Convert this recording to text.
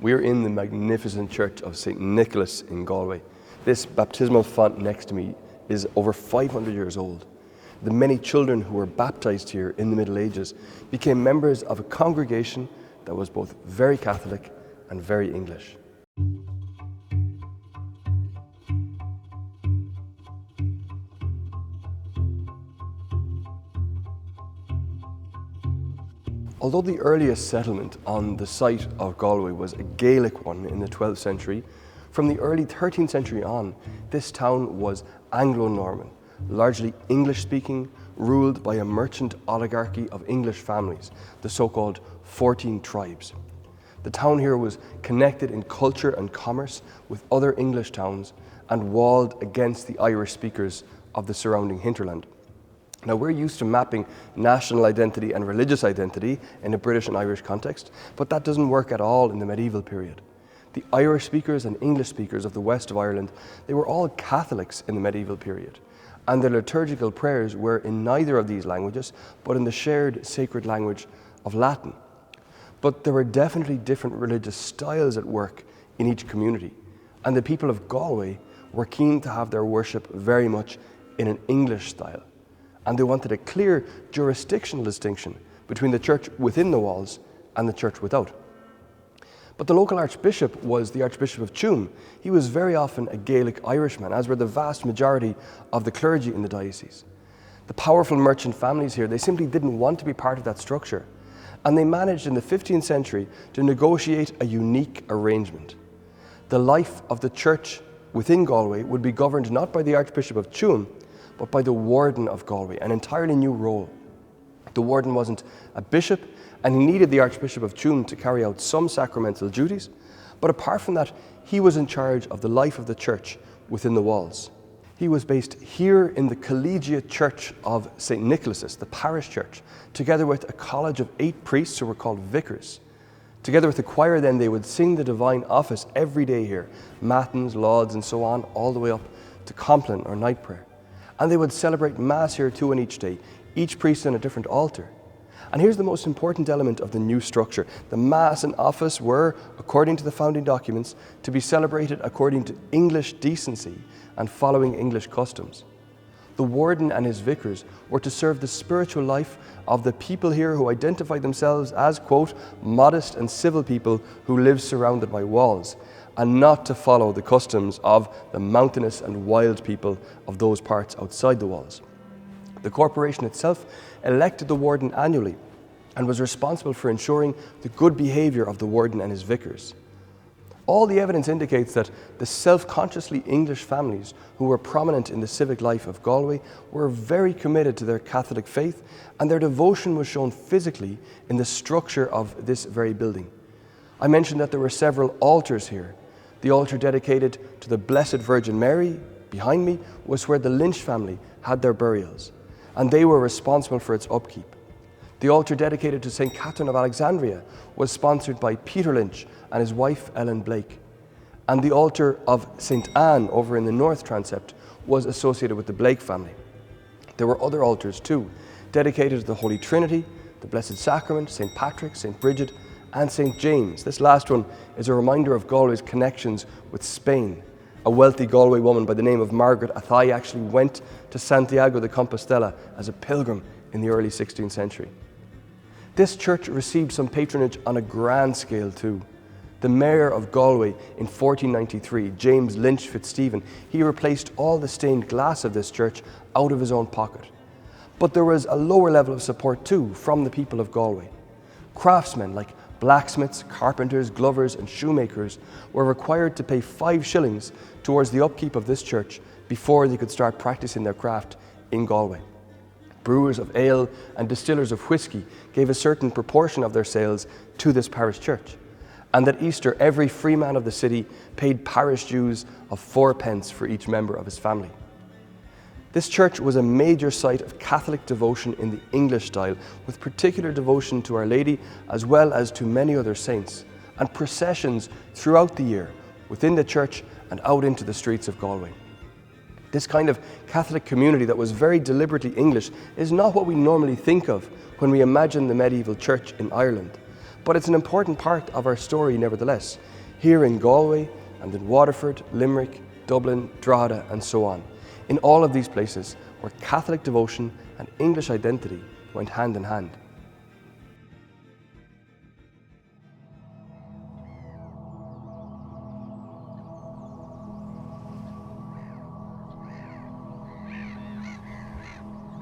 We're in the magnificent church of St Nicholas in Galway. This baptismal font next to me is over 500 years old. The many children who were baptized here in the Middle Ages became members of a congregation that was both very Catholic and very English. Although the earliest settlement on the site of Galway was a Gaelic one in the 12th century, from the early 13th century on, this town was Anglo-Norman, largely English-speaking, ruled by a merchant oligarchy of English families, the so-called 14 tribes. The town here was connected in culture and commerce with other English towns and walled against the Irish speakers of the surrounding hinterland. Now, we're used to mapping national identity and religious identity in a British and Irish context, but that doesn't work at all in the medieval period. The Irish speakers and English speakers of the west of Ireland, they were all Catholics in the medieval period, and their liturgical prayers were in neither of these languages, but in the shared sacred language of Latin. But there were definitely different religious styles at work in each community, and the people of Galway were keen to have their worship very much in an English style. And they wanted a clear jurisdictional distinction between the church within the walls and the church without. But the local archbishop was the Archbishop of Tuam. He was very often a Gaelic Irishman, as were the vast majority of the clergy in the diocese. The powerful merchant families here, they simply didn't want to be part of that structure. And they managed in the 15th century to negotiate a unique arrangement. The life of the church within Galway would be governed not by the Archbishop of Tuam, but by the warden of Galway, an entirely new role. The warden wasn't a bishop, and he needed the Archbishop of Tuam to carry out some sacramental duties, but apart from that, he was in charge of the life of the church within the walls. He was based here in the Collegiate Church of St Nicholas, the parish church, together with a college of 8 priests who were called vicars. Together with the choir then, they would sing the divine office every day here, matins, lauds, and so on, all the way up to Compline or night prayer. And they would celebrate Mass here too on each day, each priest on a different altar. And here's the most important element of the new structure. The Mass and office were, according to the founding documents, to be celebrated according to English decency and following English customs. The warden and his vicars were to serve the spiritual life of the people here who identified themselves as, quote, modest and civil people who live surrounded by walls, and not to follow the customs of the mountainous and wild people of those parts outside the walls. The corporation itself elected the warden annually and was responsible for ensuring the good behaviour of the warden and his vicars. All the evidence indicates that the self-consciously English families who were prominent in the civic life of Galway were very committed to their Catholic faith, and their devotion was shown physically in the structure of this very building. I mentioned that there were several altars here. The altar dedicated to the Blessed Virgin Mary, behind me, was where the Lynch family had their burials, and they were responsible for its upkeep. The altar dedicated to St Catherine of Alexandria was sponsored by Peter Lynch and his wife Ellen Blake. And the altar of St Anne over in the north transept was associated with the Blake family. There were other altars too, dedicated to the Holy Trinity, the Blessed Sacrament, St Patrick, St Bridget, and St James. This last one is a reminder of Galway's connections with Spain. A wealthy Galway woman by the name of Margaret Athy actually went to Santiago de Compostela as a pilgrim in the early 16th century. This church received some patronage on a grand scale too. The mayor of Galway in 1493, James Lynch Fitzstephen, he replaced all the stained glass of this church out of his own pocket. But there was a lower level of support too from the people of Galway. Craftsmen like blacksmiths, carpenters, glovers and shoemakers were required to pay 5 shillings towards the upkeep of this church before they could start practicing their craft in Galway. Brewers of ale and distillers of whiskey gave a certain proportion of their sales to this parish church. And at Easter, every free man of the city paid parish dues of 4 pence for each member of his family. This church was a major site of Catholic devotion in the English style, with particular devotion to Our Lady as well as to many other saints, and processions throughout the year within the church and out into the streets of Galway. This kind of Catholic community that was very deliberately English is not what we normally think of when we imagine the medieval church in Ireland. but it's an important part of our story nevertheless, here in Galway and in Waterford, Limerick, Dublin, Drogheda and so on. In all of these places where Catholic devotion and English identity went hand in hand.